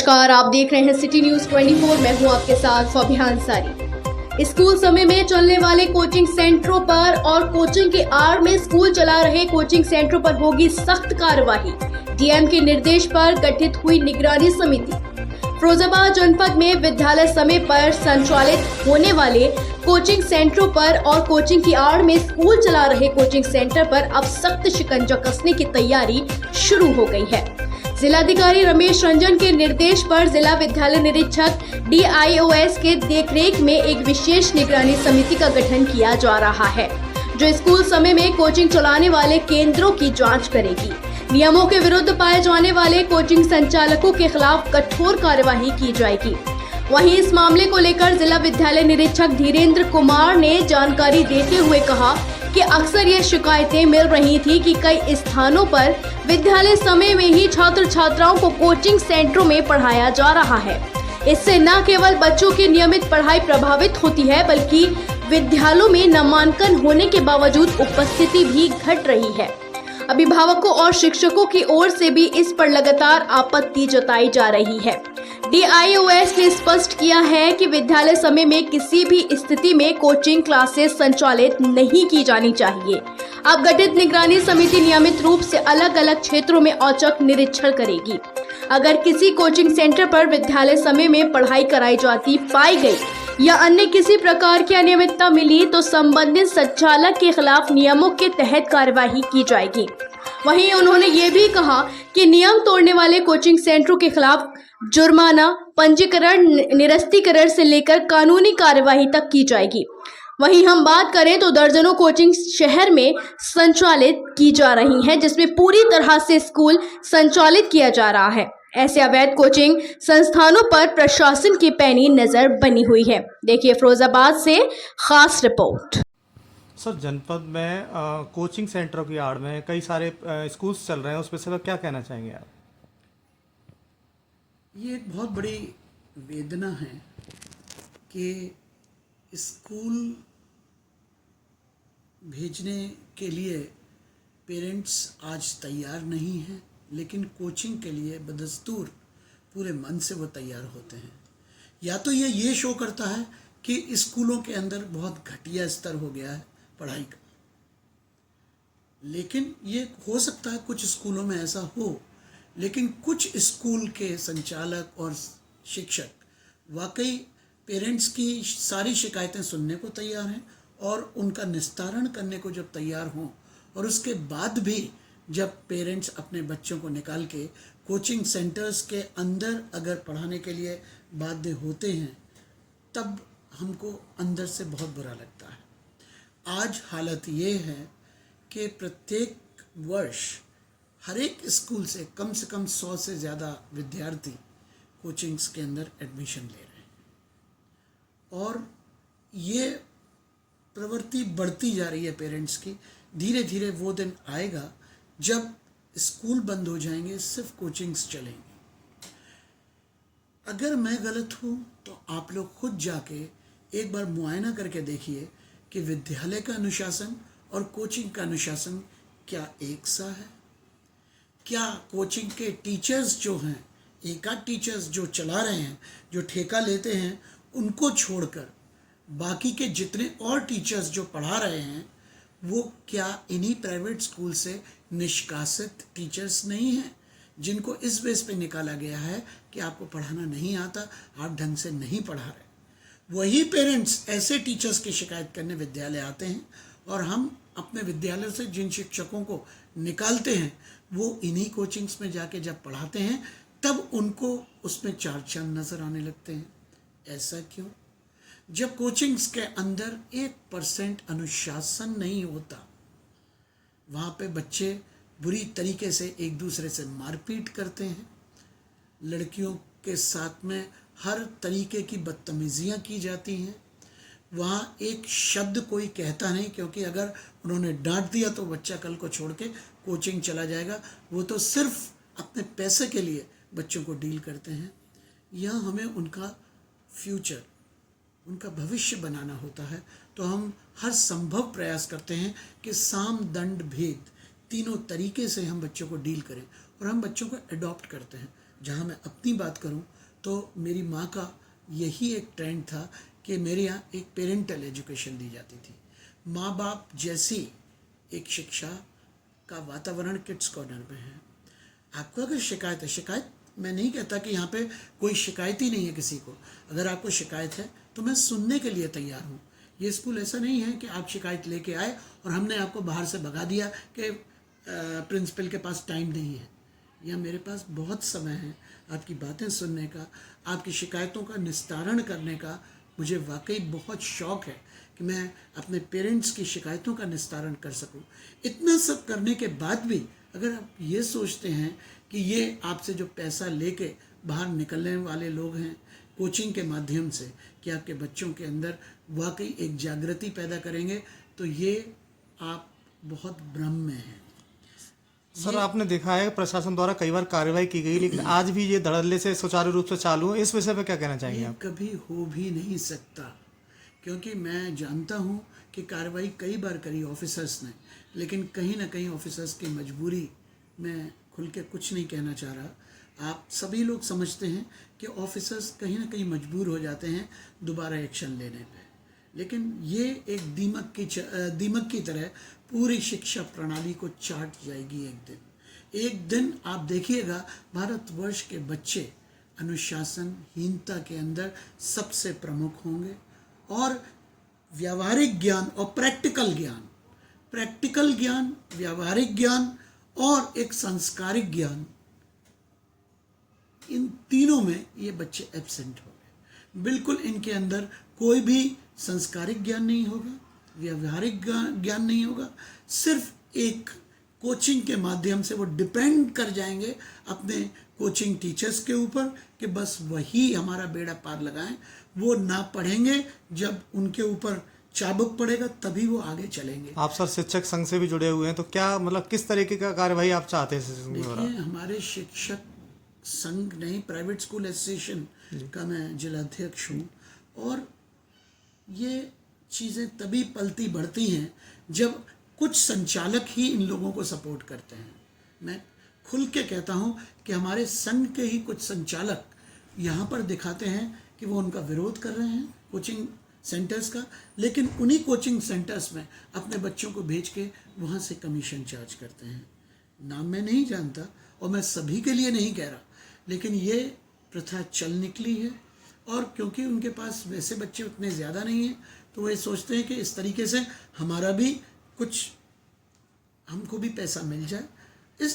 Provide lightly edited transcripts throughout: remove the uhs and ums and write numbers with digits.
नमस्कार, आप देख रहे हैं सिटी न्यूज 24। मैं हूं आपके साथ फबिहा अंसारी। स्कूल समय में चलने वाले कोचिंग सेंटरों पर और कोचिंग के आड़ में स्कूल चला रहे कोचिंग सेंटरों पर होगी सख्त कार्यवाही। डीएम के निर्देश पर गठित हुई निगरानी समिति। फिरोजाबाद जनपद में विद्यालय समय पर संचालित होने वाले कोचिंग सेंटरों पर और कोचिंग की आड़ में स्कूल चला रहे कोचिंग सेंटर पर अब सख्त शिकंजा कसने की तैयारी शुरू हो गई है। जिलाधिकारी रमेश रंजन के निर्देश पर जिला विद्यालय निरीक्षक DIOS के देखरेख में एक विशेष निगरानी समिति का गठन किया जा रहा है, जो स्कूल समय में कोचिंग चलाने वाले केंद्रों की जांच करेगी। नियमों के विरुद्ध पाए जाने वाले कोचिंग संचालकों के खिलाफ कठोर कार्यवाही की जाएगी। वहीं इस मामले को लेकर जिला विद्यालय निरीक्षक धीरेन्द्र कुमार ने जानकारी देते हुए कहा कि अक्सर ये शिकायतें मिल रही थी कि कई स्थानों पर विद्यालय समय में ही छात्र छात्राओं को कोचिंग सेंटरों में पढ़ाया जा रहा है। इससे न केवल बच्चों की नियमित पढ़ाई प्रभावित होती है, बल्कि विद्यालयों में नामांकन होने के बावजूद उपस्थिति भी घट रही है। अभिभावकों और शिक्षकों की ओर से भी इस पर लगातार आपत्ति जताई जा रही है। DIOS ने स्पष्ट किया है कि विद्यालय समय में किसी भी स्थिति में कोचिंग क्लासेस संचालित नहीं की जानी चाहिए। अब गठित निगरानी समिति नियमित रूप से अलग अलग क्षेत्रों में औचक निरीक्षण करेगी। अगर किसी कोचिंग सेंटर पर विद्यालय समय में पढ़ाई कराई जाती पाई गई या अन्य किसी प्रकार की अनियमितता मिली तो संबंधित संचालक के खिलाफ नियमों के तहत कार्यवाही की जाएगी। वहीं उन्होंने ये भी कहा कि नियम तोड़ने वाले कोचिंग सेंटरों के खिलाफ जुर्माना, पंजीकरण, निरस्तीकरण से लेकर कानूनी कार्यवाही तक की जाएगी। वहीं हम बात करें तो दर्जनों कोचिंग शहर में संचालित की जा रही हैं, जिसमें पूरी तरह से स्कूल संचालित किया जा रहा है। ऐसे अवैध कोचिंग संस्थानों पर प्रशासन की पैनी नजर बनी हुई है। देखिए फिरोजाबाद से खास रिपोर्ट। सर, जनपद में कोचिंग सेंटरों की आड़ में कई सारे स्कूल्स चल रहे हैं, उस पर से क्या कहना चाहेंगे आप? ये एक बहुत बड़ी वेदना है कि स्कूल भेजने के लिए पेरेंट्स आज तैयार नहीं हैं, लेकिन कोचिंग के लिए बदस्तूर पूरे मन से वो तैयार होते हैं। या तो ये शो करता है कि स्कूलों के अंदर बहुत घटिया स्तर हो गया है पढ़ाई का, लेकिन ये हो सकता है कुछ स्कूलों में ऐसा हो, लेकिन कुछ स्कूल के संचालक और शिक्षक वाकई पेरेंट्स की सारी शिकायतें सुनने को तैयार हैं और उनका निस्तारण करने को जब तैयार हों, और उसके बाद भी जब पेरेंट्स अपने बच्चों को निकाल के कोचिंग सेंटर्स के अंदर अगर पढ़ाने के लिए बाध्य होते हैं, तब हमको अंदर से बहुत बुरा लगता है। आज हालत ये है कि प्रत्येक वर्ष हर एक स्कूल से कम 100 से ज़्यादा विद्यार्थी कोचिंग्स के अंदर एडमिशन ले रहे हैं, और ये प्रवृत्ति बढ़ती जा रही है पेरेंट्स की। धीरे धीरे वो दिन आएगा जब स्कूल बंद हो जाएंगे, सिर्फ कोचिंग्स चलेंगी। अगर मैं गलत हूँ तो आप लोग खुद जाके एक बार मुआयना करके देखिए कि विद्यालय का अनुशासन और कोचिंग का अनुशासन क्या एक सा है। क्या कोचिंग के टीचर्स जो हैं, एकाध टीचर्स जो चला रहे हैं, जो ठेका लेते हैं, उनको छोड़कर बाकी के जितने और टीचर्स जो पढ़ा रहे हैं, वो क्या इन्हीं प्राइवेट स्कूल से निष्कासित टीचर्स नहीं हैं, जिनको इस बेस पे निकाला गया है कि आपको पढ़ाना नहीं आता, आप ढंग से नहीं पढ़ा रहे। वही पेरेंट्स ऐसे टीचर्स की शिकायत करने विद्यालय आते हैं, और हम अपने विद्यालय से जिन शिक्षकों को निकालते हैं वो इन्हीं कोचिंग्स में जाके जब पढ़ाते हैं, तब उनको उसमें चार चांद नज़र आने लगते हैं। ऐसा क्यों? जब कोचिंग्स के अंदर 1% अनुशासन नहीं होता, वहाँ पे बच्चे बुरी तरीके से एक दूसरे से मारपीट करते हैं, लड़कियों के साथ में हर तरीके की बदतमीजियाँ की जाती हैं। वहाँ एक शब्द कोई कहता नहीं, क्योंकि अगर उन्होंने डांट दिया तो बच्चा कल को छोड़ के कोचिंग चला जाएगा। वो तो सिर्फ अपने पैसे के लिए बच्चों को डील करते हैं। यहाँ हमें उनका फ्यूचर, उनका भविष्य बनाना होता है, तो हम हर संभव प्रयास करते हैं कि साम दंड भेद तीनों तरीके से हम बच्चों को डील करें, और हम बच्चों को अडॉप्ट करते हैं। जहाँ मैं अपनी बात करूँ तो मेरी माँ का यही एक ट्रेंड था कि मेरे यहाँ एक पेरेंटल एजुकेशन दी जाती थी। माँ बाप जैसी एक शिक्षा का वातावरण किड्स कॉर्नर में है। आपको अगर शिकायत है, शिकायत मैं नहीं कहता कि यहाँ पे कोई शिकायत ही नहीं है किसी को, अगर आपको शिकायत है तो मैं सुनने के लिए तैयार हूँ। ये स्कूल ऐसा नहीं है कि आप शिकायत लेके आए और हमने आपको बाहर से भगा दिया कि प्रिंसिपल के पास टाइम नहीं है। या मेरे पास बहुत समय है आपकी बातें सुनने का, आपकी शिकायतों का निस्तारण करने का। मुझे वाकई बहुत शौक़ है कि मैं अपने पेरेंट्स की शिकायतों का निस्तारण कर सकूं। इतना सब करने के बाद भी अगर आप ये सोचते हैं कि ये आपसे जो पैसा लेके बाहर निकलने वाले लोग हैं कोचिंग के माध्यम से, कि आपके बच्चों के अंदर वाकई एक जागृति पैदा करेंगे, तो ये आप बहुत भ्रम में हैं। सर, आपने देखा है प्रशासन द्वारा कई बार कार्रवाई की गई, लेकिन आज भी ये धड़ल्ले से सुचारू रूप से चालू है। इस विषय पे क्या कहना चाहेंगे ये आप? कभी हो भी नहीं सकता, क्योंकि मैं जानता हूँ कि कार्रवाई कई बार करी ऑफिसर्स ने, लेकिन कहीं ना कहीं ऑफिसर्स की मजबूरी, मैं खुल के कुछ नहीं कहना चाह रहा, आप सभी लोग समझते हैं कि ऑफिसर्स कहीं ना कहीं मजबूर हो जाते हैं दोबारा एक्शन लेने पे। लेकिन ये एक दीमक की तरह पूरी शिक्षा प्रणाली को चाट जाएगी एक दिन आप देखिएगा भारतवर्ष के बच्चे अनुशासनहीनता के अंदर सबसे प्रमुख होंगे, और व्यावहारिक ज्ञान और प्रैक्टिकल ज्ञान, व्यावहारिक ज्ञान और एक संस्कारिक ज्ञान, इन तीनों में ये बच्चे एब्सेंट हो गए। बिल्कुल इनके अंदर कोई भी संस्कारिक ज्ञान नहीं होगा, व्यावहारिक ज्ञान नहीं होगा। सिर्फ एक कोचिंग के माध्यम से वो डिपेंड कर जाएंगे अपने कोचिंग टीचर्स के ऊपर कि बस वही हमारा बेड़ा पार लगाएं। वो ना पढ़ेंगे, जब उनके ऊपर चाबुक पड़ेगा तभी वो आगे चलेंगे। आप सर शिक्षक संघ से भी जुड़े हुए हैं, तो क्या मतलब किस तरीके का कार्यवाही आप चाहते हैं? देखिए, हमारे शिक्षक संघ नहीं, प्राइवेट स्कूल एसोसिएशन का मैं जिलाध्यक्ष हूँ, और ये चीज़ें तभी पलती बढ़ती हैं जब कुछ संचालक ही इन लोगों को सपोर्ट करते हैं। मैं खुल के कहता हूँ कि हमारे संघ के ही कुछ संचालक यहाँ पर दिखाते हैं कि वो उनका विरोध कर रहे हैं कोचिंग सेंटर्स का, लेकिन उन्हीं कोचिंग सेंटर्स में अपने बच्चों को भेज के वहाँ से कमीशन चार्ज करते हैं। नाम मैं नहीं जानता और मैं सभी के लिए नहीं कह रहा, लेकिन ये प्रथा चल निकली है, और क्योंकि उनके पास वैसे बच्चे उतने ज़्यादा नहीं हैं तो वो ये सोचते हैं कि इस तरीके से हमारा भी कुछ, हमको भी पैसा मिल जाए।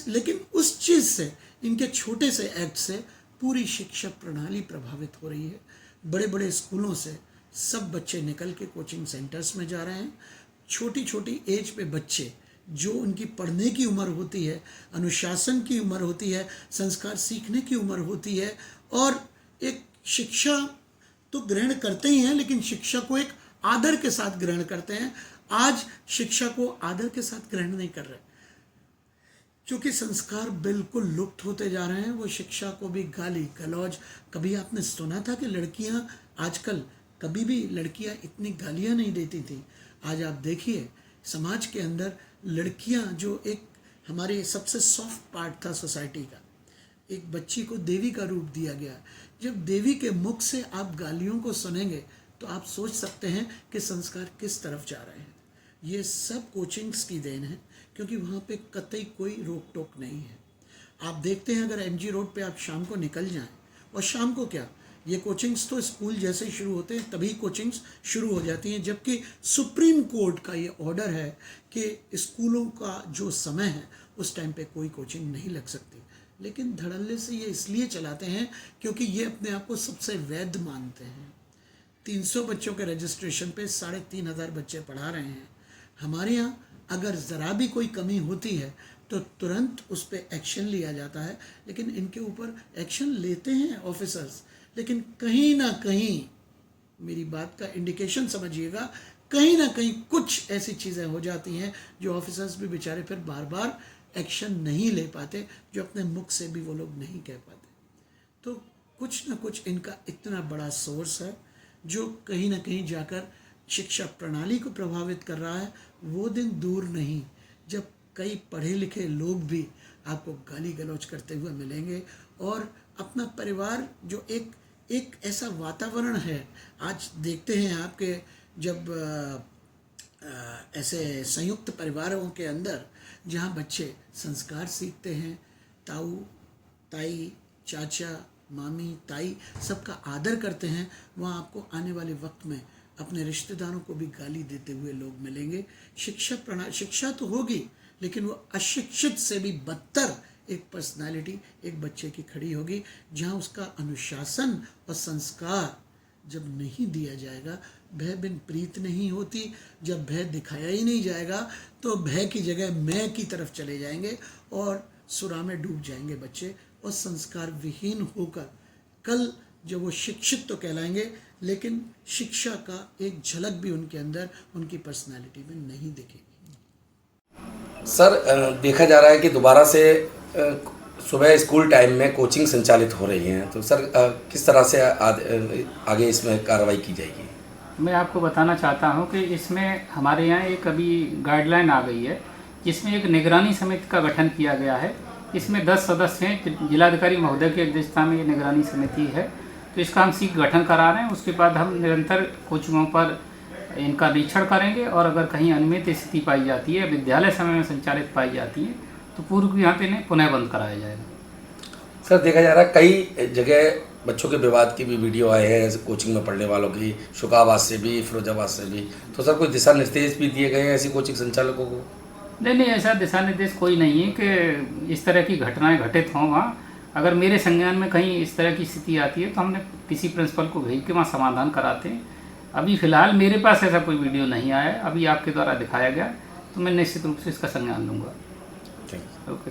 लेकिन उस चीज़ से, इनके छोटे से एक्ट से पूरी शिक्षा प्रणाली प्रभावित हो रही है। बड़े बड़े स्कूलों से सब बच्चे निकल के कोचिंग सेंटर्स में जा रहे हैं। छोटी छोटी एज पे बच्चे, जो उनकी पढ़ने की उम्र होती है, अनुशासन की उम्र होती है, संस्कार सीखने की उम्र होती है, और एक शिक्षा तो ग्रहण करते ही हैं, लेकिन शिक्षा को एक आदर के साथ ग्रहण करते हैं। आज शिक्षा को आदर के साथ ग्रहण नहीं कर रहे, क्योंकि संस्कार बिल्कुल लुप्त होते जा रहे हैं। वो शिक्षा को भी गाली गलौज, कभी आपने सुना था कि लड़कियां आजकल, कभी भी लड़कियां इतनी गालियां नहीं देती थी। आज आप देखिए समाज के अंदर लड़कियां, जो एक हमारे सबसे सॉफ्ट पार्ट था सोसाइटी का, एक बच्ची को देवी का रूप दिया गया। जब देवी के मुख से आप गालियों को सुनेंगे तो आप सोच सकते हैं कि संस्कार किस तरफ जा रहे हैं। ये सब कोचिंग्स की देन है, क्योंकि वहाँ पे कतई कोई रोक टोक नहीं है। आप देखते हैं अगर एमजी रोड पे आप शाम को निकल जाएं, और शाम को क्या, ये कोचिंग्स तो स्कूल जैसे ही शुरू होते हैं तभी कोचिंग्स शुरू हो जाती हैं, जबकि सुप्रीम कोर्ट का ये ऑर्डर है कि स्कूलों का जो समय है उस टाइम पे कोई कोचिंग नहीं लग सकती। लेकिन धड़ल्ले से ये इसलिए चलाते हैं क्योंकि ये अपने आप को सबसे वैध मानते हैं। 300 बच्चों के रजिस्ट्रेशन पे 3500 बच्चे पढ़ा रहे हैं। हमारे यहाँ अगर ज़रा भी कोई कमी होती है तो तुरंत उस पर एक्शन लिया जाता है, लेकिन इनके ऊपर एक्शन लेते हैं ऑफिसर्स, लेकिन कहीं ना कहीं, मेरी बात का इंडिकेशन समझिएगा, कहीं ना कहीं कुछ ऐसी चीज़ें हो जाती हैं जो ऑफिसर्स भी बेचारे फिर बार बार एक्शन नहीं ले पाते, जो अपने मुख से भी वो लोग नहीं कह पाते। तो कुछ ना कुछ इनका इतना बड़ा सोर्स है जो कहीं ना कहीं जाकर शिक्षा प्रणाली को प्रभावित कर रहा है। वो दिन दूर नहीं जब कई पढ़े लिखे लोग भी आपको गाली गलौज करते हुए मिलेंगे, और अपना परिवार जो एक एक ऐसा वातावरण है। आज देखते हैं आपके जब ऐसे संयुक्त परिवारों के अंदर जहाँ बच्चे संस्कार सीखते हैं, ताऊ ताई चाचा मामी ताई सबका आदर करते हैं, वहाँ आपको आने वाले वक्त में अपने रिश्तेदारों को भी गाली देते हुए लोग मिलेंगे। शिक्षा तो होगी, लेकिन वो अशिक्षित से भी बदतर एक पर्सनालिटी एक बच्चे की खड़ी होगी, जहाँ उसका अनुशासन और संस्कार जब नहीं दिया जाएगा, भय बिन प्रीत नहीं होती। जब भय दिखाया ही नहीं जाएगा तो भय की जगह मैं की तरफ चले जाएंगे और सुरा में डूब जाएंगे बच्चे, और संस्कार विहीन होकर कल जब वो शिक्षित तो कहलाएंगे, लेकिन शिक्षा का एक झलक भी उनके अंदर उनकी पर्सनालिटी में नहीं दिखेगी। सर, देखा जा रहा है कि दोबारा से सुबह स्कूल टाइम में कोचिंग संचालित हो रही हैं, तो सर किस तरह से आगे इसमें कार्रवाई की जाएगी? मैं आपको बताना चाहता हूं कि इसमें हमारे यहाँ एक अभी गाइडलाइन आ गई है, जिसमें एक निगरानी समिति का गठन किया गया है। इसमें 10 सदस्य हैं। जिलाधिकारी महोदय की अध्यक्षता में ये निगरानी समिति है। तो इसका हम शीघ्र गठन करा रहे हैं। उसके बाद हम निरंतर कोचिंगों पर इनका निरीक्षण करेंगे, और अगर कहीं अनियमित स्थिति पाई जाती है, विद्यालय समय में संचालित पाई जाती है, तो पूर्व यहाँ पे इन्हें पुनः बंद कराया जाएगा। सर, देखा जा रहा है कई जगह बच्चों के विवाद की भी वीडियो आए हैं, ऐसे कोचिंग में पढ़ने वालों की, शुकाबाद से भी, फिरोजाबाद से भी। तो सर कोई दिशा निर्देश भी दिए गए हैं ऐसी कोचिंग संचालकों को? नहीं, ऐसा दिशा निर्देश कोई नहीं है कि इस तरह की घटनाएं घटित हों वहाँ। अगर मेरे संज्ञान में कहीं इस तरह की स्थिति आती है तो हमने किसी प्रिंसिपल को भेज के वहाँ समाधान कराते हैं। अभी फ़िलहाल मेरे पास ऐसा कोई वीडियो नहीं आया है, अभी आपके द्वारा दिखाया गया, तो मैं निश्चित रूप से इसका संज्ञान लूँगा। ठीक। ओके।